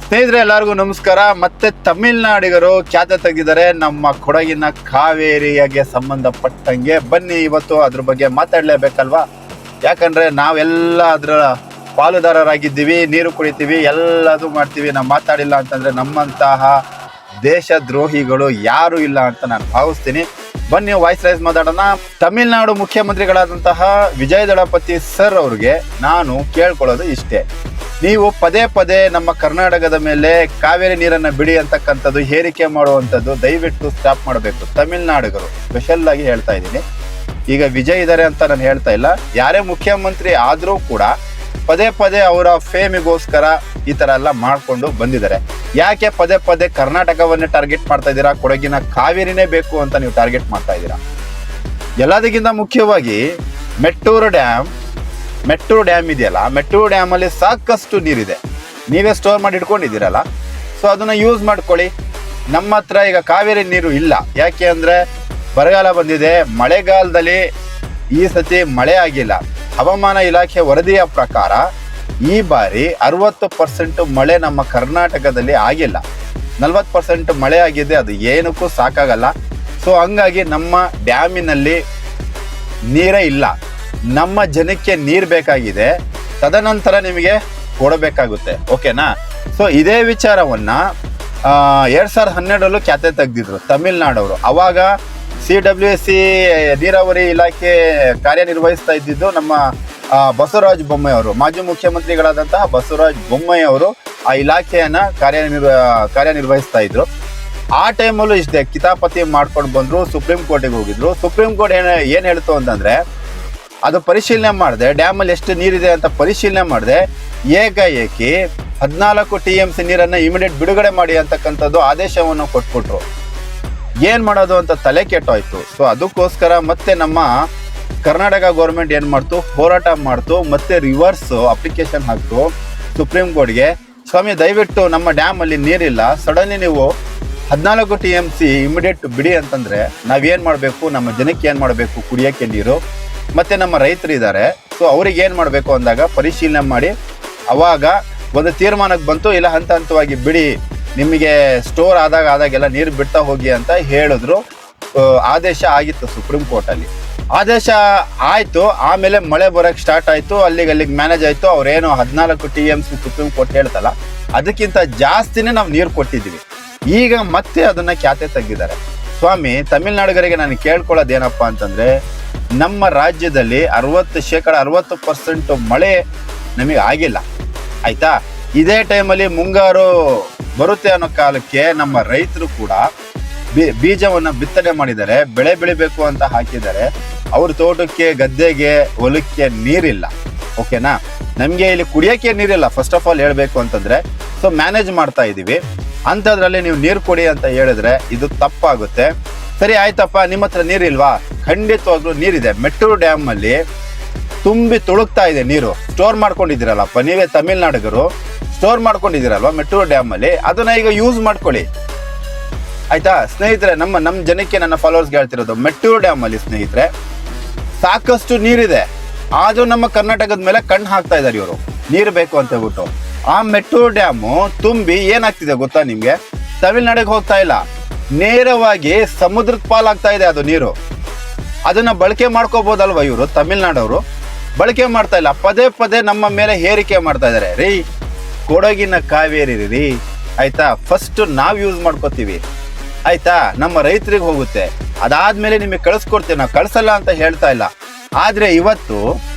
ಸ್ನೇಹಿತರೆ ಎಲ್ಲರಿಗೂ ನಮಸ್ಕಾರ. ಮತ್ತೆ ತಮಿಳ್ನಾಡಿಗರು ಖ್ಯಾತೆ ತೆಗೆದಿದ್ದಾರೆ ನಮ್ಮ ಕೊಡಗಿನ ಕಾವೇರಿಗೆ ಸಂಬಂಧಪಟ್ಟಂಗೆ. ಬನ್ನಿ ಇವತ್ತು ಅದ್ರ ಬಗ್ಗೆ ಮಾತಾಡಲೇಬೇಕಲ್ವಾ, ಯಾಕಂದ್ರೆ ನಾವೆಲ್ಲ ಅದರ ಪಾಲುದಾರರಾಗಿದ್ದೀವಿ, ನೀರು ಕುಡಿತೀವಿ, ಎಲ್ಲದೂ ಮಾಡ್ತೀವಿ. ನಾವು ಮಾತಾಡಿಲ್ಲ ಅಂತಂದ್ರೆ ನಮ್ಮಂತಹ ದೇಶದ್ರೋಹಿಗಳು ಯಾರು ಇಲ್ಲ ಅಂತ ನಾನು ಭಾವಿಸ್ತೀನಿ. ಬನ್ನಿ ವಾಯ್ಸ್ ರೈಸ್ ಮಾತಾಡೋಣ. ತಮಿಳ್ನಾಡು ಮುಖ್ಯಮಂತ್ರಿಗಳಾದಂತಹ ವಿಜಯ್ ದಳಪತಿ ಸರ್ ಅವ್ರಿಗೆ ನಾನು ಕೇಳ್ಕೊಳ್ಳೋದು ಇಷ್ಟೇ, ನೀವು ಪದೇ ಪದೇ ನಮ್ಮ ಕರ್ನಾಟಕದ ಮೇಲೆ ಕಾವೇರಿ ನೀರನ್ನು ಬಿಡಿ ಅಂತಕ್ಕಂಥದ್ದು, ಹೇರಿಕೆ ಮಾಡುವಂಥದ್ದು ದಯವಿಟ್ಟು ಸ್ಟಾಪ್ ಮಾಡಬೇಕು. ತಮಿಳ್ನಾಡಿಗರು ಸ್ಪೆಷಲ್ ಆಗಿ ಹೇಳ್ತಾ ಇದ್ದೀನಿ. ಈಗ ವಿಜಯ್ ಇದ್ದಾರೆ ಅಂತ ನಾನು ಹೇಳ್ತಾ ಇಲ್ಲ, ಯಾರೇ ಮುಖ್ಯಮಂತ್ರಿ ಆದರೂ ಕೂಡ ಪದೇ ಪದೇ ಅವರ ಫೇಮಿಗೋಸ್ಕರ ಈ ಥರ ಎಲ್ಲ ಮಾಡಿಕೊಂಡು ಬಂದಿದ್ದಾರೆ. ಯಾಕೆ ಪದೇ ಪದೇ ಕರ್ನಾಟಕವನ್ನೇ ಟಾರ್ಗೆಟ್ ಮಾಡ್ತಾ ಇದ್ದೀರಾ? ಕೊಡಗಿನ ಕಾವೇರಿನೇ ಬೇಕು ಅಂತ ನೀವು ಟಾರ್ಗೆಟ್ ಮಾಡ್ತಾ ಇದ್ದೀರಾ. ಎಲ್ಲದಕ್ಕಿಂತ ಮುಖ್ಯವಾಗಿ ಮೆಟ್ಟೂರು ಡ್ಯಾಮ್ ಇದೆಯಲ್ಲ, ಮೆಟ್ಟೂರು ಡ್ಯಾಮಲ್ಲಿ ಸಾಕಷ್ಟು ನೀರಿದೆ, ನೀವೇ ಸ್ಟೋರ್ ಮಾಡಿ ಇಟ್ಕೊಂಡಿದ್ದೀರಲ್ಲ, ಸೊ ಅದನ್ನು ಯೂಸ್ ಮಾಡ್ಕೊಳ್ಳಿ. ನಮ್ಮ ಹತ್ರ ಈಗ ಕಾವೇರಿ ನೀರು ಇಲ್ಲ. ಯಾಕೆ ಅಂದರೆ ಬರಗಾಲ ಬಂದಿದೆ, ಮಳೆಗಾಲದಲ್ಲಿ ಈ ಸತಿ ಮಳೆ ಆಗಿಲ್ಲ. ಹವಾಮಾನ ಇಲಾಖೆ ವರದಿಯ ಪ್ರಕಾರ ಈ ಬಾರಿ 60% ಮಳೆ ನಮ್ಮ ಕರ್ನಾಟಕದಲ್ಲಿ ಆಗಿಲ್ಲ, 40% ಮಳೆ ಆಗಿದೆ. ಅದು ಏನಕ್ಕೂ ಸಾಕಾಗಲ್ಲ. ಸೊ ಹಂಗಾಗಿ ನಮ್ಮ ಡ್ಯಾಮಿನಲ್ಲಿ ನೀರೇ ಇಲ್ಲ. ನಮ್ಮ ಜನಕ್ಕೆ ನೀರು ಬೇಕಾಗಿದೆ, ತದನಂತರ ನಿಮಗೆ ಕೊಡಬೇಕಾಗುತ್ತೆ. ಓಕೆನಾ? ಸೊ ಇದೇ ವಿಚಾರವನ್ನ 2012 ಖ್ಯಾತೆ ತೆಗೆದಿದ್ರು ತಮಿಳ್ನಾಡವರು. ಅವಾಗ CWSC ನೀರಾವರಿ ಇಲಾಖೆ ಕಾರ್ಯನಿರ್ವಹಿಸ್ತಾ ಇದ್ದಿದ್ದು ನಮ್ಮ ಬಸವರಾಜ ಬೊಮ್ಮಾಯಿ ಅವರು, ಮಾಜಿ ಮುಖ್ಯಮಂತ್ರಿಗಳಾದಂತಹ ಬಸವರಾಜ ಬೊಮ್ಮಾಯಿ ಅವರು ಆ ಇಲಾಖೆಯನ್ನ ಕಾರ್ಯನಿರ್ವಹಿಸ್ತಾ ಇದ್ರು. ಆ ಟೈಮಲ್ಲೂ ಇಷ್ಟೇ ಕಿತಾಪತಿ ಮಾಡ್ಕೊಂಡು ಬಂದ್ರು, ಸುಪ್ರೀಂ ಕೋರ್ಟಿಗೆ ಹೋಗಿದ್ರು. ಸುಪ್ರೀಂ ಕೋರ್ಟ್ ಏನ್ ಹೇಳ್ತು ಅಂತಂದ್ರೆ, ಅದು ಪರಿಶೀಲನೆ ಮಾಡಿದೆ, ಡ್ಯಾಮಲ್ಲಿ ಎಷ್ಟು ನೀರಿದೆ ಅಂತ ಪರಿಶೀಲನೆ ಮಾಡಿದೆ, ಏಕಾಏಕಿ 14 TMC ನೀರನ್ನು ಇಮಿಡಿಯೇಟ್ ಬಿಡುಗಡೆ ಮಾಡಿ ಅಂತಕ್ಕಂಥದ್ದು ಆದೇಶವನ್ನು ಕೊಟ್ಬಿಟ್ರು. ಏನ್ ಮಾಡೋದು ಅಂತ ತಲೆ ಕೆಟ್ಟೋಯ್ತು. ಸೊ ಅದಕ್ಕೋಸ್ಕರ ಮತ್ತೆ ನಮ್ಮ ಕರ್ನಾಟಕ ಗೌರ್ಮೆಂಟ್ ಏನ್ ಮಾಡ್ತು, ಹೋರಾಟ ಮಾಡ್ತು, ಮತ್ತೆ ರಿವರ್ಸ್ ಅಪ್ಲಿಕೇಶನ್ ಹಾಕ್ತು ಸುಪ್ರೀಂ ಕೋರ್ಟ್ಗೆ. ಸ್ವಾಮಿ ದಯವಿಟ್ಟು ನಮ್ಮ ಡ್ಯಾಮ್ ಅಲ್ಲಿ ನೀರಿಲ್ಲ, ಸಡನ್ಲಿ ನೀವು 14 TMC ಇಮಿಡಿಯೇಟ್ ಬಿಡಿ ಅಂತಂದ್ರೆ ನಾವೇನ್ ಮಾಡ್ಬೇಕು, ನಮ್ಮ ಜನಕ್ಕೆ ಏನ್ ಮಾಡ್ಬೇಕು, ಕುಡಿಯಕ್ಕೆ ನೀರು, ಮತ್ತೆ ನಮ್ಮ ರೈತರು ಇದ್ದಾರೆ, ಸೊ ಅವ್ರಿಗೆ ಏನ್ ಮಾಡ್ಬೇಕು ಅಂದಾಗ ಪರಿಶೀಲನೆ ಮಾಡಿ ಅವಾಗ ಒಂದು ತೀರ್ಮಾನಕ್ಕೆ ಬಂತು. ಇಲ್ಲ ಹಂತ ಹಂತವಾಗಿ ಬಿಡಿ, ನಿಮಗೆ ಸ್ಟೋರ್ ಆದಾಗೆಲ್ಲ ನೀರು ಬಿಡ್ತಾ ಹೋಗಿ ಅಂತ ಹೇಳಿದ್ರು. ಆದೇಶ ಆಗಿತ್ತು ಸುಪ್ರೀಂ ಕೋರ್ಟಲ್ಲಿ. ಆದೇಶ ಆಯಿತು, ಆಮೇಲೆ ಮಳೆ ಬರೋಕ್ಕೆ ಸ್ಟಾರ್ಟ್ ಆಯಿತು, ಅಲ್ಲಿಗೆ ಮ್ಯಾನೇಜ್ ಆಯಿತು. ಅವ್ರೇನು 14 TMC ಸುಪ್ರೀಂ ಕೋರ್ಟ್ ಹೇಳ್ತಲ್ಲ, ಅದಕ್ಕಿಂತ ಜಾಸ್ತಿನೇ ನಾವು ನೀರು ಕೊಟ್ಟಿದ್ದೀವಿ. ಈಗ ಮತ್ತೆ ಅದನ್ನ ಖ್ಯಾತೆ ತೆಗೆದಿದ್ದಾರೆ. ಸ್ವಾಮಿ ತಮಿಳ್ನಾಡಿಗರಿಗೆ ನಾನು ಕೇಳ್ಕೊಳ್ಳೋದೇನಪ್ಪ ಅಂತಂದ್ರೆ, ನಮ್ಮ ರಾಜ್ಯದಲ್ಲಿ 60% ಮಳೆ ನಮಗೆ ಆಗಿಲ್ಲ, ಆಯ್ತಾ? ಇದೇ ಟೈಮಲ್ಲಿ ಮುಂಗಾರು ಬರುತ್ತೆ ಅನ್ನೋ ಕಾಲಕ್ಕೆ ನಮ್ಮ ರೈತರು ಕೂಡ ಬೀಜವನ್ನು ಬಿತ್ತನೆ ಮಾಡಿದ್ದಾರೆ, ಬೆಳೆ ಬೆಳಿಬೇಕು ಅಂತ ಹಾಕಿದ್ದಾರೆ. ಅವ್ರ ತೋಟಕ್ಕೆ, ಗದ್ದೆಗೆ, ಹೊಲಕ್ಕೆ ನೀರಿಲ್ಲ. ಓಕೆನಾ? ನಮಗೆ ಇಲ್ಲಿ ಕುಡಿಯೋಕ್ಕೆ ನೀರಿಲ್ಲ ಫಸ್ಟ್ ಆಫ್ ಆಲ್ ಹೇಳಬೇಕು ಅಂತಂದ್ರೆ. ಸೊ ಮ್ಯಾನೇಜ್ ಮಾಡ್ತಾ ಇದ್ದೀವಿ. ಅಂಥದ್ರಲ್ಲಿ ನೀವು ನೀರು ಕೊಡಿ ಅಂತ ಹೇಳಿದ್ರೆ ಇದು ತಪ್ಪಾಗುತ್ತೆ. ಸರಿ ಆಯ್ತಪ್ಪ, ನಿಮ್ಮ ಹತ್ರ ನೀರಿಲ್ವಾ? ಖಂಡಿತವಾಗ್ಲೂ ನೀರಿದೆ. ಮೆಟ್ಟೂರು ಡ್ಯಾಮ್ ಅಲ್ಲಿ ತುಂಬಿ ತುಳುಕ್ತಾ ಇದೆ ನೀರು. ಸ್ಟೋರ್ ಮಾಡ್ಕೊಂಡಿದ್ದೀರಲ್ಲಪ್ಪ ನೀವೇ ತಮಿಳ್ನಾಡಿಗರು, ಸ್ಟೋರ್ ಮಾಡ್ಕೊಂಡಿದ್ದೀರಲ್ವ ಮೆಟ್ಟೂರು ಡ್ಯಾಮ್ ಅಲ್ಲಿ, ಅದನ್ನ ಈಗ ಯೂಸ್ ಮಾಡ್ಕೊಳ್ಳಿ, ಆಯ್ತಾ ಸ್ನೇಹಿತರೆ? ನಮ್ಮ ಜನಕ್ಕೆ, ನನ್ನ ಫಾಲೋವರ್ಸ್ಗೆ ಹೇಳ್ತಿರೋದು, ಮೆಟ್ಟೂರು ಡ್ಯಾಮ್ ಅಲ್ಲಿ ಸ್ನೇಹಿತರೆ ಸಾಕಷ್ಟು ನೀರಿದೆ, ಆದ್ರೂ ನಮ್ಮ ಕರ್ನಾಟಕದ ಮೇಲೆ ಕಣ್ಣು ಹಾಕ್ತಾ ಇದ್ದಾರೆ ಇವರು, ನೀರು ಬೇಕು ಅಂತ ಹೇಳ್ಬಿಟ್ಟು. ಆ ಮೆಟ್ಟೂರು ಡ್ಯಾಮು ತುಂಬಿ ಏನಾಗ್ತಿದೆ ಗೊತ್ತಾ ನಿಮ್ಗೆ? ತಮಿಳ್ನಾಡಿಗೆ ಹೋಗ್ತಾ ಇಲ್ಲ, ನೇರವಾಗಿ ಸಮುದ್ರಕ್ಕೆ ಪಾಲಾಗ್ತಾ ಇದೆ ಅದು ನೀರು. ಅದನ್ನ ಬಳಕೆ ಮಾಡ್ಕೋಬಹುದಲ್ವ ಇವರು ತಮಿಳ್ನಾಡವರು? ಬಳಕೆ ಮಾಡ್ತಾ ಇಲ್ಲ, ಪದೇ ಪದೇ ನಮ್ಮ ಮೇಲೆ ಹೇರಿಕೆ ಮಾಡ್ತಾ ಇದ್ದಾರೆ. ರೀ ಕೊಡಗಿನ ಕಾವೇರಿ ರೀ, ಆಯ್ತಾ? ಫಸ್ಟ್ ನಾವು ಯೂಸ್ ಮಾಡ್ಕೋತೀವಿ, ಆಯ್ತಾ? ನಮ್ಮ ರೈತರಿಗೆ ಹೋಗುತ್ತೆ, ಅದಾದ್ಮೇಲೆ ನಿಮಗೆ ಕಳಿಸ್ಕೊಡ್ತೀವಿ. ನಾವು ಕಳಿಸಲ್ಲ ಅಂತ ಹೇಳ್ತಾ ಇಲ್ಲ. ಆದ್ರೆ ಇವತ್ತು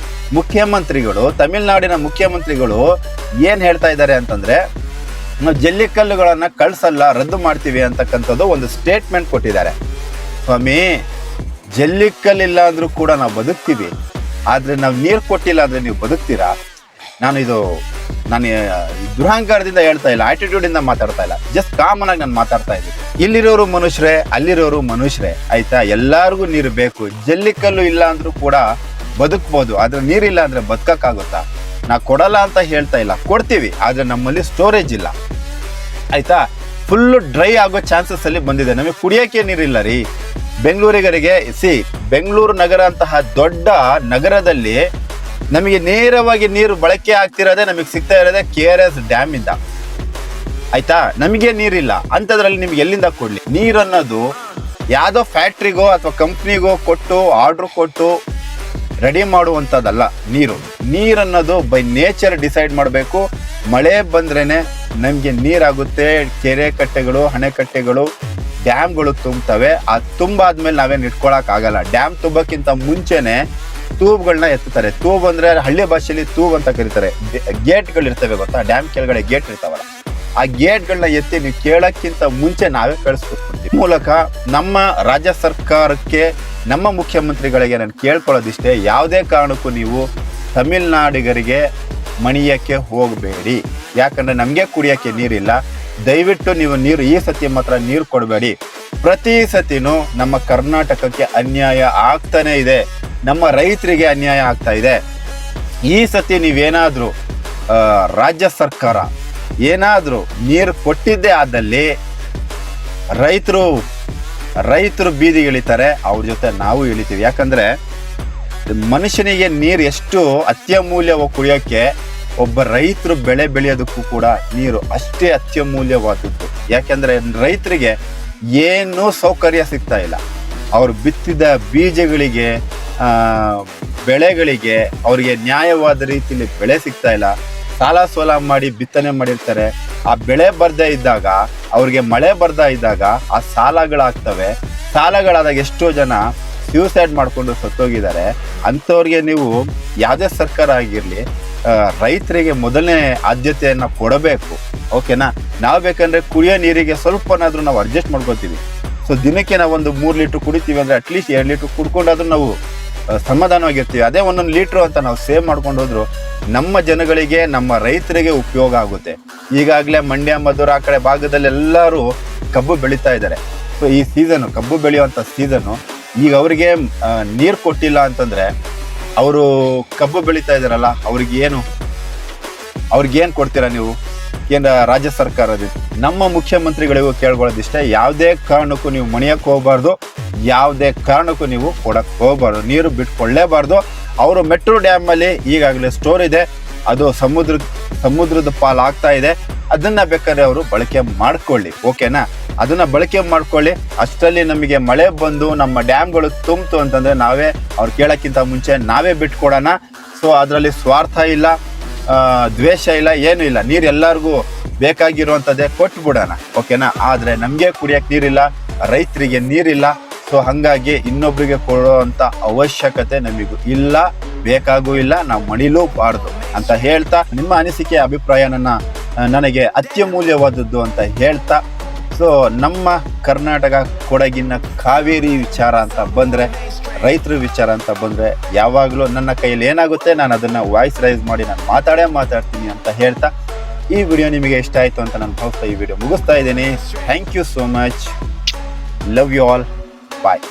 ಮುಖ್ಯಮಂತ್ರಿಗಳು, ತಮಿಳ್ನಾಡಿನ ಮುಖ್ಯಮಂತ್ರಿಗಳು ಏನ್ ಹೇಳ್ತಾ ಇದ್ದಾರೆ ಅಂತಂದ್ರೆ, ನಾವು ಜಲ್ಲಿಕಲ್ಲುಗಳನ್ನ ಕಳಿಸಲ್ಲ, ರದ್ದು ಮಾಡ್ತೀವಿ ಅಂತಕ್ಕಂಥದ್ದು ಒಂದು ಸ್ಟೇಟ್ಮೆಂಟ್ ಕೊಟ್ಟಿದ್ದಾರೆ. ಸ್ವಾಮಿ, ಜಲ್ಲಿಕಲ್ಲಿಲ್ಲ ಅಂದ್ರೂ ಕೂಡ ನಾವು ಬದುಕ್ತೀವಿ, ಆದ್ರೆ ನಾವು ನೀರು ಕೊಟ್ಟಿಲ್ಲ ಅಂದ್ರೆ ನೀವು ಬದುಕ್ತೀರಾ? ನಾನು ದುರಹಂಕಾರದಿಂದ ಹೇಳ್ತಾ ಇಲ್ಲ, ಆಟಿಟ್ಯೂಡ್ ಇಂದ ಮಾತಾಡ್ತಾ ಇಲ್ಲ, ಜಸ್ಟ್ ಕಾಮನ್ ಆಗಿ ನಾನು ಮಾತಾಡ್ತಾ ಇದ್ದೀನಿ. ಇಲ್ಲಿರೋರು ಮನುಷ್ಯರೇ, ಅಲ್ಲಿರೋರು ಮನುಷ್ಯರೇ, ಆಯ್ತಾ? ಎಲ್ಲಾರ್ಗು ನೀರು ಬೇಕು. ಜಲ್ಲಿಕಲ್ಲು ಇಲ್ಲ ಅಂದ್ರೂ ಕೂಡ ಬದುಕ್ಬೋದು, ಆದ್ರೆ ನೀರಿಲ್ಲ ಅಂದ್ರೆ ಬದುಕಕ್ಕಾಗುತ್ತಾ? ನಾ ಕೊಡಲ್ಲ ಅಂತ ಹೇಳ್ತಾ ಇಲ್ಲ, ಕೊಡ್ತೀವಿ, ಆದ್ರೆ ನಮ್ಮಲ್ಲಿ ಸ್ಟೋರೇಜ್ ಇಲ್ಲ, ಆಯ್ತಾ? ಫುಲ್ಲು ಡ್ರೈ ಆಗೋ ಚಾನ್ಸಸ್ ಅಲ್ಲಿ ಬಂದಿದೆ. ನಮಗೆ ಕುಡಿಯೋಕೆ ನೀರಿಲ್ಲ ರೀ. ಬೆಂಗಳೂರಿಗರಿಗೆ ಬೆಂಗಳೂರು ನಗರ ಅಂತಹ ದೊಡ್ಡ ನಗರದಲ್ಲಿ ನಮಗೆ ನೇರವಾಗಿ ನೀರು ಬಳಕೆ ಆಗ್ತಿರೋದೇ, ನಮಗೆ ಸಿಗ್ತಾ ಇರೋದೇ KRS ಡ್ಯಾಮ್ ಇಂದ. ಆಯ್ತಾ. ನಮಗೆ ನೀರಿಲ್ಲ ಅಂಥದ್ರಲ್ಲಿ ನಿಮ್ಗೆ ಎಲ್ಲಿಂದ ಕೊಡ್ಲಿ? ನೀರು ಅನ್ನೋದು ಯಾವುದೋ ಫ್ಯಾಕ್ಟ್ರಿಗೋ ಅಥವಾ ಕಂಪ್ನಿಗೋ ಕೊಟ್ಟು ಆರ್ಡ್ರ್ ಕೊಟ್ಟು ರೆಡಿ ಮಾಡುವಂಥದ್ದಲ್ಲ. ನೀರನ್ನೋದು ಬೈ ನೇಚರ್ ಡಿಸೈಡ್ ಮಾಡಬೇಕು. ಮಳೆ ಬಂದ್ರೇನೆ ನಮಗೆ ನೀರಾಗುತ್ತೆ. ಕೆರೆ ಕಟ್ಟೆಗಳು, ಅಣೆಕಟ್ಟೆಗಳು, ಡ್ಯಾಮ್ಗಳು ತುಂಬ್ತವೆ. ಅದು ತುಂಬಾದ್ಮೇಲೆ ನಾವೇನು ಇಟ್ಕೊಳಕ್ಕಾಗಲ್ಲ. ಡ್ಯಾಮ್ ತುಂಬಕ್ಕಿಂತ ಮುಂಚೆನೆ ತೂಬ್ಗಳನ್ನ ಎತ್ತುತ್ತಾರೆ. ತೂಬ್ ಅಂದ್ರೆ ಹಳ್ಳಿ ಭಾಷೆಯಲ್ಲಿ ತೂಬ್ ಅಂತ ಕರೀತಾರೆ. ಗೇಟ್ಗಳು ಇರ್ತವೆ ಗೊತ್ತಾ, ಡ್ಯಾಮ್ ಕೆಳಗಡೆ ಗೇಟ್ ಇರ್ತಾವಲ್ಲ, ಆ ಗೇಟ್ಗಳನ್ನ ಎತ್ತಿ ನೀವು ಕೇಳಕ್ಕಿಂತ ಮುಂಚೆ ನಾವೇ ಕಳಿಸ್ಕೊಡ್ತೀವಿ. ಮೂಲಕ ನಮ್ಮ ರಾಜ್ಯ ಸರ್ಕಾರಕ್ಕೆ, ನಮ್ಮ ಮುಖ್ಯಮಂತ್ರಿಗಳಿಗೆ ನಾನು ಕೇಳ್ಕೊಳ್ಳೋದಿಷ್ಟೇ, ಯಾವುದೇ ಕಾರಣಕ್ಕೂ ನೀವು ತಮಿಳ್ನಾಡಿಗರಿಗೆ ಮಣಿಯಕ್ಕೆ ಹೋಗಬೇಡಿ. ಯಾಕಂದ್ರೆ ನಮಗೆ ಕುಡಿಯೋಕ್ಕೆ ನೀರಿಲ್ಲ. ದಯವಿಟ್ಟು ನೀವು ನೀರು ಈ ಸತಿ ಮಾತ್ರ ನೀರು ಕೊಡಬೇಡಿ. ಪ್ರತಿ ಸತಿನೂ ನಮ್ಮ ಕರ್ನಾಟಕಕ್ಕೆ ಅನ್ಯಾಯ ಆಗ್ತಾನೆ ಇದೆ, ನಮ್ಮ ರೈತರಿಗೆ ಅನ್ಯಾಯ ಆಗ್ತಾ ಇದೆ. ಈ ಸತಿ ನೀವೇನಾದರೂ ರಾಜ್ಯ ಸರ್ಕಾರ ಏನಾದರೂ ನೀರು ಕೊಟ್ಟಿದ್ದೇ ಆದಲ್ಲಿ ರೈತರು ಬೀದಿಗಿಳಿತಾರೆ, ಅವ್ರ ಜೊತೆ ನಾವು ಇಳಿತೀವಿ. ಯಾಕಂದರೆ ಮನುಷ್ಯನಿಗೆ ನೀರು ಎಷ್ಟು ಅತ್ಯಮೂಲ್ಯವಾಗಿ ಕುಡಿಯೋಕ್ಕೆ, ಒಬ್ಬ ರೈತರು ಬೆಳೆ ಬೆಳೆಯೋದಕ್ಕೂ ಕೂಡ ನೀರು ಅಷ್ಟೇ ಅತ್ಯಮೂಲ್ಯವಾದದ್ದು. ಯಾಕೆಂದರೆ ರೈತರಿಗೆ ಏನೂ ಸೌಕರ್ಯ ಸಿಗ್ತಾ ಇಲ್ಲ. ಅವರು ಬಿತ್ತಿದ ಬೀಜಗಳಿಗೆ, ಬೆಳೆಗಳಿಗೆ ಅವರಿಗೆ ನ್ಯಾಯವಾದ ರೀತಿಯಲ್ಲಿ ಬೆಳೆ ಸಿಗ್ತಾ ಇಲ್ಲ. ಸಾಲ ಸೋಲ ಮಾಡಿ ಬಿತ್ತನೆ ಮಾಡಿರ್ತಾರೆ. ಆ ಬೆಳೆ ಬರ್ದೇ ಇದ್ದಾಗ, ಅವ್ರಿಗೆ ಮಳೆ ಬರ್ದೇ ಇದ್ದಾಗ ಆ ಸಾಲಗಳಾಗ್ತವೆ. ಸಾಲಗಳಾದಾಗ ಎಷ್ಟೋ ಜನ ಸ್ಯೂಸೈಡ್ ಮಾಡಿಕೊಂಡು ಸತ್ತೋಗಿದ್ದಾರೆ. ಅಂಥವ್ರಿಗೆ ನೀವು ಯಾವುದೇ ಸರ್ಕಾರ ಆಗಿರಲಿ, ರೈತರಿಗೆ ಮೊದಲನೇ ಆದ್ಯತೆಯನ್ನು ಕೊಡಬೇಕು. ಓಕೆನಾ? ನಾವು ಬೇಕಂದರೆ ಕುಡಿಯೋ ನೀರಿಗೆ ಸ್ವಲ್ಪನಾದರೂ ನಾವು ಅಡ್ಜಸ್ಟ್ ಮಾಡ್ಕೊತೀವಿ. ಸೊ ದಿನಕ್ಕೆ ನಾವು ಒಂದು 3 ಲೀಟ್ರ್ ಕುಡಿತೀವಿ ಅಂದರೆ ಅಟ್ಲೀಸ್ಟ್ 2 ಲೀಟ್ರ್ ಕುಡ್ಕೊಂಡಾದ್ರೂ ನಾವು ಸಮಾಧಾನವಾಗಿರ್ತೀವಿ. ಅದೇ 1 ಲೀಟ್ರು ಅಂತ ನಾವು ಸೇವ್ ಮಾಡ್ಕೊಂಡು ಹೋದ್ರು ನಮ್ಮ ಜನಗಳಿಗೆ, ನಮ್ಮ ರೈತರಿಗೆ ಉಪಯೋಗ ಆಗುತ್ತೆ. ಈಗಾಗಲೇ ಮಂಡ್ಯ, ಮಧುರ ಆ ಕಡೆ ಭಾಗದಲ್ಲಿ ಎಲ್ಲರೂ ಕಬ್ಬು ಬೆಳೀತಾ ಇದ್ದಾರೆ. ಸೊ ಈ ಸೀಸನ್ನು, ಕಬ್ಬು ಬೆಳೆಯುವಂಥ ಸೀಸನ್ನು, ಈಗ ಅವರಿಗೆ ನೀರು ಕೊಟ್ಟಿಲ್ಲ ಅಂತಂದರೆ ಅವರು ಕಬ್ಬು ಬೆಳೀತಾ ಇದ್ದಾರಲ್ಲ, ಅವ್ರಿಗೇನು ಕೊಡ್ತೀರಾ ನೀವು? ಕೇಂದ್ರ ರಾಜ್ಯ ಸರ್ಕಾರದ ನಮ್ಮ ಮುಖ್ಯಮಂತ್ರಿಗಳಿಗೂ ಕೇಳ್ಕೊಳ್ಳೋದಿಷ್ಟೇ, ಯಾವುದೇ ಕಾರಣಕ್ಕೂ ನೀವು ಮಣಿಯಕ್ಕೆ ಹೋಗಬಾರ್ದು, ಯಾವುದೇ ಕಾರಣಕ್ಕೂ ನೀವು ಕೊಡಕ್ಕೆ ಹೋಗಬಾರ್ದು, ನೀರು ಬಿಟ್ಕೊಳ್ಳೇಬಾರ್ದು. ಅವರು ಮೆಟ್ರೋ ಡ್ಯಾಮಲ್ಲಿ ಈಗಾಗಲೇ ಸ್ಟೋರ್ ಇದೆ, ಅದು ಸಮುದ್ರದ ಪಾಲಾಗ್ತಾ ಇದೆ. ಅದನ್ನು ಬೇಕಾದ್ರೆ ಅವರು ಬಳಕೆ ಮಾಡ್ಕೊಳ್ಳಿ. ಓಕೆನಾ? ಅದನ್ನು ಬಳಕೆ ಮಾಡ್ಕೊಳ್ಳಿ. ಅಷ್ಟರಲ್ಲಿ ನಮಗೆ ಮಳೆ ಬಂದು ನಮ್ಮ ಡ್ಯಾಮ್ಗಳು ತುಂಬಿತು ಅಂತಂದರೆ ನಾವೇ ಅವ್ರು ಕೇಳೋಕ್ಕಿಂತ ಮುಂಚೆ ನಾವೇ ಬಿಟ್ಕೊಡೋಣ. ಸೊ ಅದರಲ್ಲಿ ಸ್ವಾರ್ಥ ಇಲ್ಲ, ದ್ವೇಷ ಇಲ್ಲ, ಏನೂ ಇಲ್ಲ. ನೀರು ಎಲ್ಲರಿಗೂ ಬೇಕಾಗಿರುವಂಥದ್ದೇ ಕೊಟ್ಬಿಡೋಣ. ಓಕೆನಾ? ಆದರೆ ನಮಗೆ ಕುಡಿಯೋಕ್ಕೆ ನೀರಿಲ್ಲ, ರೈತರಿಗೆ ನೀರಿಲ್ಲ. ಸೊ ಹಾಗಾಗಿ ಇನ್ನೊಬ್ಬರಿಗೆ ಕೊಡುವಂಥ ಅವಶ್ಯಕತೆ ನಮಗೂ ಇಲ್ಲ, ಬೇಕಾಗೂ ಇಲ್ಲ, ನಾವು ಮಣಿಲೂಬಾರ್ದು ಅಂತ ಹೇಳ್ತಾ, ನಿಮ್ಮ ಅನಿಸಿಕೆ ಅಭಿಪ್ರಾಯ ನನಗೆ ಅತ್ಯಮೂಲ್ಯವಾದದ್ದು ಅಂತ ಹೇಳ್ತಾ, ಸೊ ನಮ್ಮ ಕರ್ನಾಟಕ ಕೊಡಗಿನ ಕಾವೇರಿ ವಿಚಾರ ಅಂತ ಬಂದರೆ, ರೈತರ ವಿಚಾರ ಅಂತ ಬಂದರೆ, ಯಾವಾಗಲೂ ನನ್ನ ಕೈಯಲ್ಲಿ ಏನಾಗುತ್ತೆ ನಾನು ಅದನ್ನು ವಾಯ್ಸ್ ರೈಸ್ ಮಾಡಿ ನಾನು ಮಾತಾಡ್ತೀನಿ ಅಂತ ಹೇಳ್ತಾ, ಈ ವಿಡಿಯೋ ನಿಮಗೆ ಇಷ್ಟ ಆಯಿತು ಅಂತ ನಾನು ಭಾವಿಸ್ತಾ ಈ ವಿಡಿಯೋ ಮುಗಿಸ್ತಾ ಇದ್ದೀನಿ. Thank you so much. Love you all. Bye.